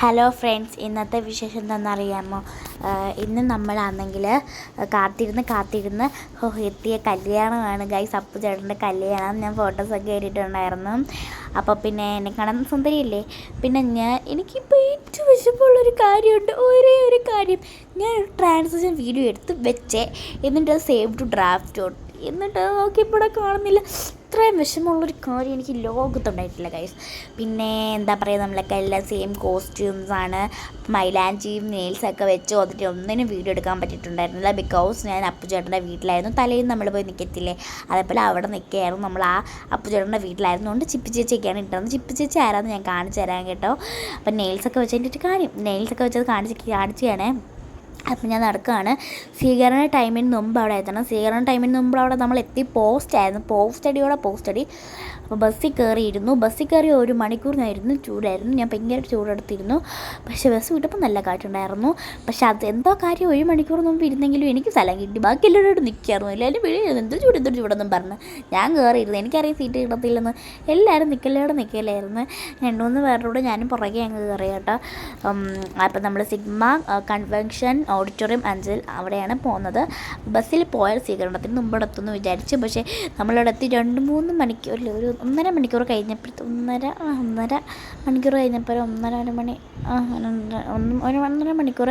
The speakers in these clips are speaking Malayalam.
ഹലോ ഫ്രണ്ട്സ്, ഇന്നത്തെ വിശേഷം എന്താണെന്നറിയാമോ? ഇന്ന് നമ്മളാണെങ്കിൽ കാത്തിരുന്ന് എത്തിയ കല്യാണമാണ് ഗൈസ്. അപ്പു ചേട്ടൻ്റെ കല്യാണം. ഞാൻ ഫോട്ടോസൊക്കെ ഇട്ടിട്ടുണ്ടായിരുന്നു. അപ്പോൾ പിന്നെ എന്നെ കാണാൻ സുന്ദരിയില്ലേ? പിന്നെ എനിക്കിപ്പോൾ ഏറ്റവും വിശപ്പുള്ളൊരു കാര്യമുണ്ട്, ഒരേ ഒരു കാര്യം. ഞാൻ ഒരു ട്രാൻസാക്ഷൻ വീഡിയോ എടുത്ത് വെച്ചേ, എന്നിട്ട് സേവ് ടു ഡ്രാഫ്റ്റ് എന്നിട്ട് നോക്കിയപ്പോൾ കാണുന്നില്ല. ഇത്രയും വിഷമമുള്ളൊരു കാര്യം എനിക്ക് ലോകത്തുണ്ടായിട്ടില്ല ഗൈസ്. പിന്നെ എന്താ പറയുക, നമ്മളൊക്കെ എല്ലാം സെയിം കോസ്റ്റ്യൂംസാണ്. മൈലാഞ്ചിയും നെയിൽസൊക്കെ വെച്ച് വന്നിട്ട് ഒന്നിനും വീഡിയോ എടുക്കാൻ പറ്റിയിട്ടുണ്ടായിരുന്നില്ല. ബിക്കോസ് ഞാൻ അപ്പുചേട്ടൻ്റെ വീട്ടിലായിരുന്നു. തലേന്ന് നമ്മൾ പോയി നിൽക്കത്തില്ലേ, അതേപോലെ അവിടെ നിൽക്കുകയായിരുന്നു. നമ്മൾ ആ അപ്പുചേട്ടൻ്റെ വീട്ടിലായിരുന്നു കൊണ്ട് ചിപ്പി ചേച്ചിയൊക്കെയാണ് ഇട്ടിരുന്നത്. ചിപ്പി ചേച്ചി ആരാന്ന് ഞാൻ കാണിച്ചു തരാം കേട്ടോ. അപ്പം നെയിൽസൊക്കെ വെച്ചതിൻ്റെ കാര്യം, നെയിൽസൊക്കെ വെച്ചത് കാണിക്കുകയാണേ. അപ്പം ഞാൻ നടക്കുകയാണ്. സ്വീകരണ ടൈമിന് മുമ്പ് അവിടെ എത്തണം. സ്വീകരണ ടൈമിന് മുമ്പ് അവിടെ നമ്മൾ എത്തി. പോസ്റ്റടി. അപ്പോൾ ബസ്സിൽ കയറിയിരുന്നു. ബസ്സിൽ കയറി 1 മണിക്കൂറിനായിരുന്നു. ചൂടായിരുന്നു. ഞാൻ ഭയങ്കര ചൂടെടുത്തിരുന്നു. പക്ഷേ ബസ് വിട്ടപ്പോൾ നല്ല കാറ്റുണ്ടായിരുന്നു. പക്ഷേ അത് എന്തോ കാര്യം 1 മണിക്കൂർ മുമ്പ് ഇരുന്നെങ്കിലും എനിക്ക് സ്ഥലം കിട്ടി. ബാക്കി എല്ലാവരോടും നിൽക്കായിരുന്നു. എല്ലാവരും വീട് എന്തൊരു ചൂടെന്നും പറഞ്ഞ് ഞാൻ കയറിയിരുന്നു. എനിക്കറിയാം സീറ്റ് കിട്ടത്തില്ലെന്ന്. എല്ലാവരും നിൽക്കലായിരുന്നു. 2-3 പേരുടെ ഞാനും പുറകെ അങ്ങ് കയറി കേട്ടോ. അപ്പം നമ്മൾ സിഗ്മ കൺവെൻഷൻ ഓഡിറ്റോറിയം 5 അവിടെയാണ് പോകുന്നത്. ബസ്സിൽ പോയാൽ സ്വീകരണത്തിന് മുമ്പെടുത്തുമെന്ന് വിചാരിച്ചു. പക്ഷേ നമ്മളിവിടെ എത്തി 2-3 മണിക്കൂറിൽ ഒരു 1.5 മണിക്കൂർ കഴിഞ്ഞപ്പോൾ 1.5 മണിക്കൂർ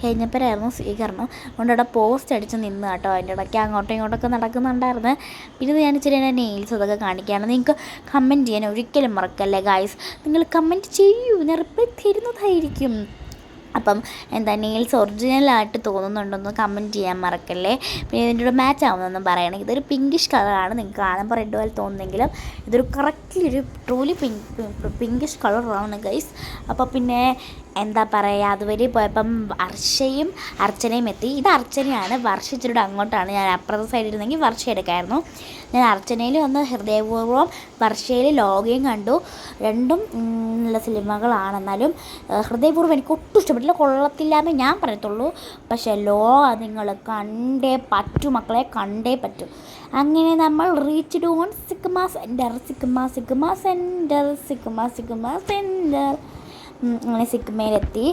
കഴിഞ്ഞപ്പോഴായിരുന്നു സ്വീകരണം. അതുകൊണ്ട് അവിടെ പോസ്റ്റ് അടിച്ച് നിന്ന് കേട്ടോ. അതിൻ്റെ ഇടയ്ക്ക് അങ്ങോട്ടും ഇങ്ങോട്ടൊക്കെ നടക്കുന്നുണ്ടായിരുന്നു. പിന്നെ ഞാൻ ഇച്ചിരി എൻ്റെ നെയിൽസ് അതൊക്കെ കാണിക്കുകയാണ്. നിങ്ങൾക്ക് കമൻറ്റ് ചെയ്യാൻ ഒരിക്കലും മറക്കല്ലേ ഗായ്സ്. നിങ്ങൾ കമൻറ്റ് ചെയ്യൂ, ഞാൻ റിപ്ലൈ തരുന്നതായിരിക്കും. അപ്പം നെയിൽസ് ഒറിജിനലായിട്ട് തോന്നുന്നുണ്ടോയെന്ന് കമൻറ്റ് ചെയ്യാൻ മറക്കല്ലേ. പിന്നെ ഇതിൻ്റെ കൂടെ മാച്ച് ആവുന്നതെന്നും പറയണം. ഇതൊരു പിങ്കിഷ് കളറാണ്. നിങ്ങൾക്ക് കാണുമ്പോൾ റെഡ് പോലെ തോന്നുന്നെങ്കിലും ഇതൊരു കറക്റ്റ്ലി ഒരു ട്രൂലി പിങ്കിഷ് കളറാണ് ഗൈസ്. അപ്പോൾ പിന്നെ എന്താ പറയുക, അതുവരെ പോയപ്പം അർച്ചനയും എത്തി. ഇത് അർച്ചനയാണ്. വർഷ ഇച്ചിരിയുടെ അങ്ങോട്ടാണ്. ഞാൻ അപ്പുറത്തെ സൈഡിലിരുന്നെങ്കിൽ വർഷ എടുക്കായിരുന്നു. ഞാൻ അർച്ചനയിൽ വന്ന് ഹൃദയപൂർവ്വം വർഷയിൽ ലോകയും കണ്ടു. രണ്ടും നല്ല സിനിമകളാണ്. എന്നാലും ഹൃദയപൂർവ്വം എനിക്ക് ഒട്ടും ഇഷ്ടപ്പെട്ടില്ല. കൊള്ളത്തില്ലാന്ന് ഞാൻ പറയത്തുള്ളൂ. പക്ഷേ നിങ്ങൾ കണ്ടേ പറ്റൂ മക്കളെ, കണ്ടേ പറ്റൂ. അങ്ങനെ നമ്മൾ റീച്ച്ഡ് ഓൺ സിഗ്മ സെൻറ്റർ. അങ്ങനെ സിഗ്മയിലെത്തി.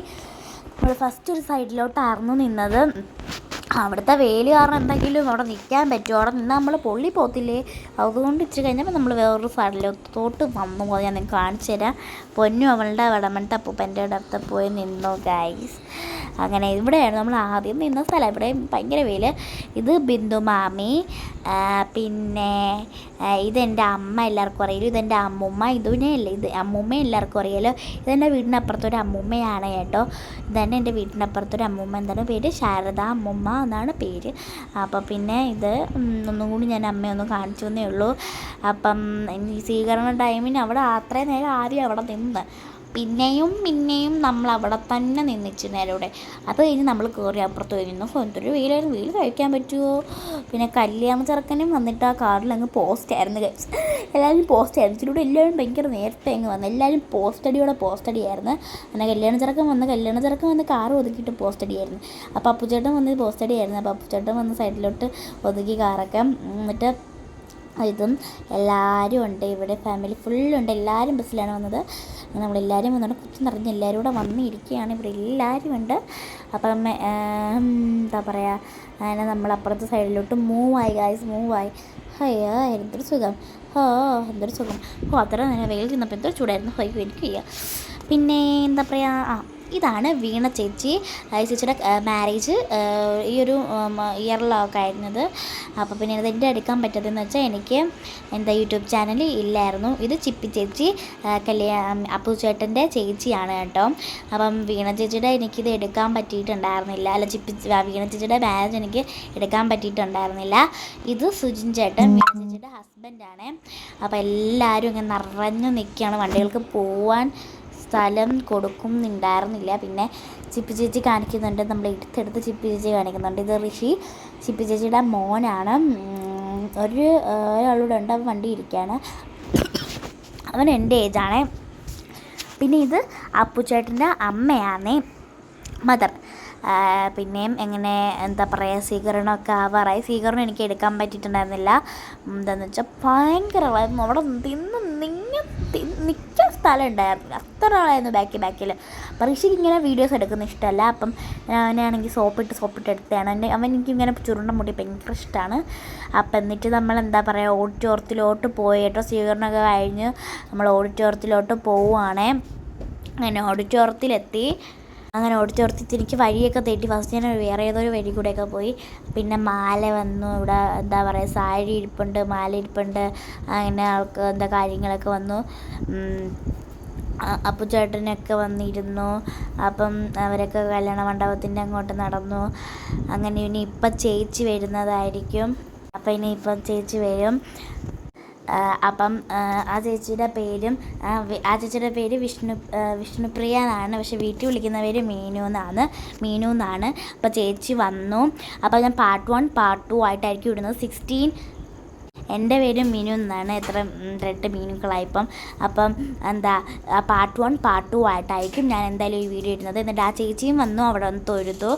നമ്മൾ ഫസ്റ്റ് ഒരു സൈഡിലോട്ടായിരുന്നു നിന്നത്. അവിടുത്തെ വെയിൽ കാരണം എന്തെങ്കിലും അവിടെ നിൽക്കാൻ പറ്റുമോ? അവിടെ നിന്ന് നമ്മൾ പൊള്ളി പോകത്തില്ലേ? അതുകൊണ്ട് ഇച്ചിരി കഴിഞ്ഞപ്പോൾ നമ്മൾ വേറൊരു സൈഡിലോട്ട് വന്നു പോയി. ഞാൻ നിങ്ങൾക്ക് കാണിച്ചു തരാം. പൊന്നു അവളുടെ വടമണത്തെ അപ്പൂപ്പൻ്റെ അടുത്ത് പോയി നിന്നു ഗൈസ്. അങ്ങനെ ഇവിടെയാണ് നമ്മൾ ആദ്യം നിന്ന സ്ഥലം. ഇവിടെ ഭയങ്കര വെയിൽ. ഇത് ബിന്ദു മാമി, പിന്നെ ഇതെൻ്റെ അമ്മ എല്ലാവർക്കും അറിയാലോ. ഇതെൻ്റെ അമ്മൂമ്മ. ഇത് അമ്മൂമ്മ എല്ലാവർക്കും അറിയാലോ. ഇതെൻ്റെ വീടിനപ്പുറത്തൊരു അമ്മൂമ്മയാണ് കേട്ടോ. ഇതന്നെ എൻ്റെ വീടിനപ്പുറത്തൊരു അമ്മൂമ്മ. എന്താണ് പേര്? ശാരദ അമ്മൂമ്മ എന്നാണ് പേര്. അപ്പോൾ പിന്നെ ഇത് ഒന്നും കൂടി ഞാൻ അമ്മയൊന്നും കാണിച്ചു എന്നേ ഉള്ളൂ. അപ്പം ഈ സ്വീകരണ ടൈമിന് അവിടെ അത്രയും നേരം ആദ്യം അവിടെ നിന്ന് പിന്നെയും നമ്മൾ അവിടെ തന്നെ നിന്നിച്ചു നേരോടെ. അത് കഴിഞ്ഞ് നമ്മൾ കയറി അപ്പുറത്ത് വരുന്നു. എന്തൊരു വെയിൽ കഴിക്കാൻ പറ്റുമോ? പിന്നെ കല്യാണ ചെറുക്കനും വന്നിട്ട് ആ കാറിൽ അങ്ങ് പോസ്റ്റായിരുന്നു. എല്ലാവരും പോസ്റ്റായിരുന്നു. ഇതിലൂടെ എല്ലാവരും ഭയങ്കര നേരത്തെ അങ്ങ് വന്നു. എല്ലാവരും പോസ്റ്റടിയായിരുന്നു. അങ്ങനെ കല്യാണ ചെറുക്കൻ വന്ന് കാറ് ഒതുക്കിയിട്ട് പോസ്റ്റടിയായിരുന്നു. അപ്പോൾ അപ്പുചേട്ടൻ വന്ന് പോസ്റ്റടിയായിരുന്നു. അപ്പോൾ അപ്പുചേട്ടൻ വന്ന് സൈഡിലോട്ട് ഒതുക്കി കാറൊക്കെ. എന്നിട്ട് ഇതും എല്ലാവരും ഉണ്ട്. ഇവിടെ ഫാമിലി ഫുള്ളുണ്ട്. എല്ലാവരും ബസ്സിലാണ് വന്നത്. നമ്മളെല്ലാവരും വന്നുകൊണ്ട് കുത്തി നിറഞ്ഞ് എല്ലാവരും കൂടെ വന്നിരിക്കുകയാണ്. ഇവിടെ എല്ലാവരും ഉണ്ട്. അപ്പം എന്താ പറയുക, അങ്ങനെ നമ്മളപ്പുറത്തെ സൈഡിലോട്ട് മൂവായി. അയ്യോ എന്തൊരു സുഖം. അത്ര നേരം വെയിൽ ചെന്നപ്പോൾ എന്തൊരു ചൂടായിരുന്നു. എനിക്ക് വയ്യ. പിന്നെ എന്താ പറയുക, ഇതാണ് വീണ ചേച്ചിയുടെ മാരേജ് ഈ ഒരു ഇയറിലൊക്കെ ആയിരുന്നത്. അപ്പോൾ പിന്നെ ഇതെൻ്റെ എടുക്കാൻ പറ്റതെന്ന് വെച്ചാൽ എനിക്ക് യൂട്യൂബ് ചാനൽ ഇല്ലായിരുന്നു. ഇത് ചിപ്പി ചേച്ചി അപ്പു ചേട്ടൻ്റെ ചേച്ചിയാണ് കേട്ടോ. അപ്പം വീണ ചേച്ചിയുടെ എനിക്കിത് എടുക്കാൻ പറ്റിയിട്ടുണ്ടായിരുന്നില്ല. വീണ ചേച്ചിയുടെ മാരേജ് എനിക്ക് എടുക്കാൻ പറ്റിയിട്ടുണ്ടായിരുന്നില്ല. ഇത് സുജിൻ ചേട്ടൻ വീണ ചേച്ചിയുടെ ഹസ്ബൻഡാണ്. അപ്പോൾ എല്ലാവരും ഇങ്ങനെ നിറഞ്ഞു നിൽക്കുകയാണ്. വണ്ടികൾക്ക് പോവാൻ സ്ഥലം കൊടുക്കുന്നുണ്ടായിരുന്നില്ല. പിന്നെ ചിപ്പി ചേച്ചി കാണിക്കുന്നുണ്ട്. നമ്മൾ എടുത്തെടുത്ത് ചിപ്പി ചേച്ചി കാണിക്കുന്നുണ്ട്. ഇത് ഋഷി ചിപ്പി ചേച്ചിയുടെ മോനാണ്. ഒരാളൂടെ ഉണ്ട്. അവൻ വണ്ടി ഇരിക്കുകയാണ്. അവൻ എൻ്റെ ഏജാണ്. പിന്നെ ഇത് അപ്പുചേട്ടൻ്റെ അമ്മയാണ്, മദർ. പിന്നെയും എങ്ങനെ എന്താ പറയുക, സ്വീകരണമൊക്കെ ആവാറായി. സ്വീകരണം എനിക്ക് എടുക്കാൻ പറ്റിയിട്ടുണ്ടായിരുന്നില്ല. എന്താണെന്ന് വെച്ചാൽ ഭയങ്കരമായിരുന്നു. അവിടെ നിൽക്കാൻ സ്ഥലം ഉണ്ടായിരുന്നു, അത്ര ആളായിരുന്നു ബാക്കിൽ. അപ്പോൾ ഋഷിക്ക് ഇങ്ങനെ വീഡിയോസ് എടുക്കുന്ന ഇഷ്ടമല്ല. അപ്പം ഞാനാണെങ്കിൽ സോപ്പിട്ട് എടുത്തതാണ്. അവൻ എനിക്കിങ്ങനെ ചുരുണ്ട മുടി ഭയങ്കര ഇഷ്ടമാണ്. അപ്പം എന്നിട്ട് നമ്മൾ എന്താ പറയുക, ഓഡിറ്റോറിയത്തിലോട്ട് പോയി കേട്ടോ. സ്വീകരണമൊക്കെ കഴിഞ്ഞ് നമ്മൾ ഓഡിറ്റോറിയത്തിലോട്ട് പോവുകയാണേ. അങ്ങനെ ഓഡിറ്റോറിയത്തിലെത്തി. അങ്ങനെ ഓഡിറ്റോറിയത്തിൽ എനിക്ക് വഴിയൊക്കെ തെറ്റി. ഫസ്റ്റ് ഞാൻ വേറെ ഏതൊരു വഴി കൂടെയൊക്കെ പോയി. പിന്നെ മാല വന്നു. ഇവിടെ എന്താ പറയുക, സാരി ഇരിപ്പുണ്ട്, മാല ഇരിപ്പുണ്ട്, അങ്ങനെ ആൾക്ക് എന്താ കാര്യങ്ങളൊക്കെ വന്നു. അപ്പുചേട്ടനൊക്കെ വന്നിരുന്നു. അപ്പം അവരൊക്കെ കല്യാണ മണ്ഡപത്തിൻ്റെ അങ്ങോട്ട് നടന്നു. അങ്ങനെ ഇനിയിപ്പം ചേച്ചി വരുന്നതായിരിക്കും. അപ്പം ഇനിയിപ്പം ചേച്ചി വരും. അപ്പം ആ ചേച്ചിയുടെ പേര് വിഷ്ണുപ്രിയ എന്നാണ്. പക്ഷെ വീട്ടിൽ വിളിക്കുന്ന പേര് മീനു എന്നാണ്. അപ്പോൾ ചേച്ചി വന്നു. അപ്പോൾ ഞാൻ പാർട്ട് 1 പാർട്ട് 2 ആയിട്ടായിരിക്കും ഇടുന്നത്. 16 എൻ്റെ പേര് മീനു എന്നാണ്. 2 മീനുകളായിപ്പം. അപ്പം എന്താ പാർട്ട് 1 പാർട്ട് 2 ആയിട്ടായിരിക്കും ഞാൻ എന്തായാലും ഈ വീഡിയോ ഇടുന്നത്. എന്നിട്ട് ആ ചേച്ചിയും വന്നു, അവിടെ വന്ന് തൊഴുതു.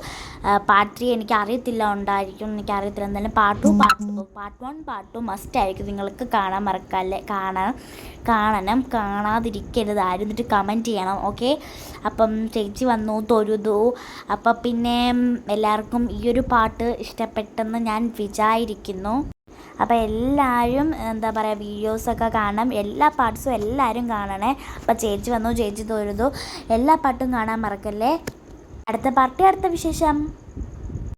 പാർട്ട് 3 എനിക്കറിയത്തില്ല, ഉണ്ടായിരിക്കും, എനിക്കറിയത്തില്ല. എന്തായാലും പാർട്ട് 1 പാർട്ട് 2 മസ്റ്റ് ആയിരിക്കും. നിങ്ങൾക്ക് കാണാൻ മറക്കല്ലേ, കാണാതിരിക്കരുത് ആരും. എന്നിട്ട് കമൻറ്റ് ചെയ്യണം, ഓക്കെ. അപ്പം ചേച്ചി വന്നു, തൊഴുതു. അപ്പം പിന്നെ എല്ലാവർക്കും ഈ ഒരു പാട്ട് ഇഷ്ടപ്പെട്ടെന്ന് ഞാൻ വിചാരിക്കുന്നു. അപ്പോൾ എല്ലാവരും എന്താ പറയുക, വീഡിയോസൊക്കെ കാണണം, എല്ലാ പാർട്സും എല്ലാവരും കാണണേ. അപ്പോൾ ചേച്ചി വന്നു, ചേച്ചി തൊഴുതു, എല്ലാ പാട്ടും കാണാൻ മറക്കല്ലേ. അടുത്ത പാർട്ടി, അടുത്ത വിശേഷം.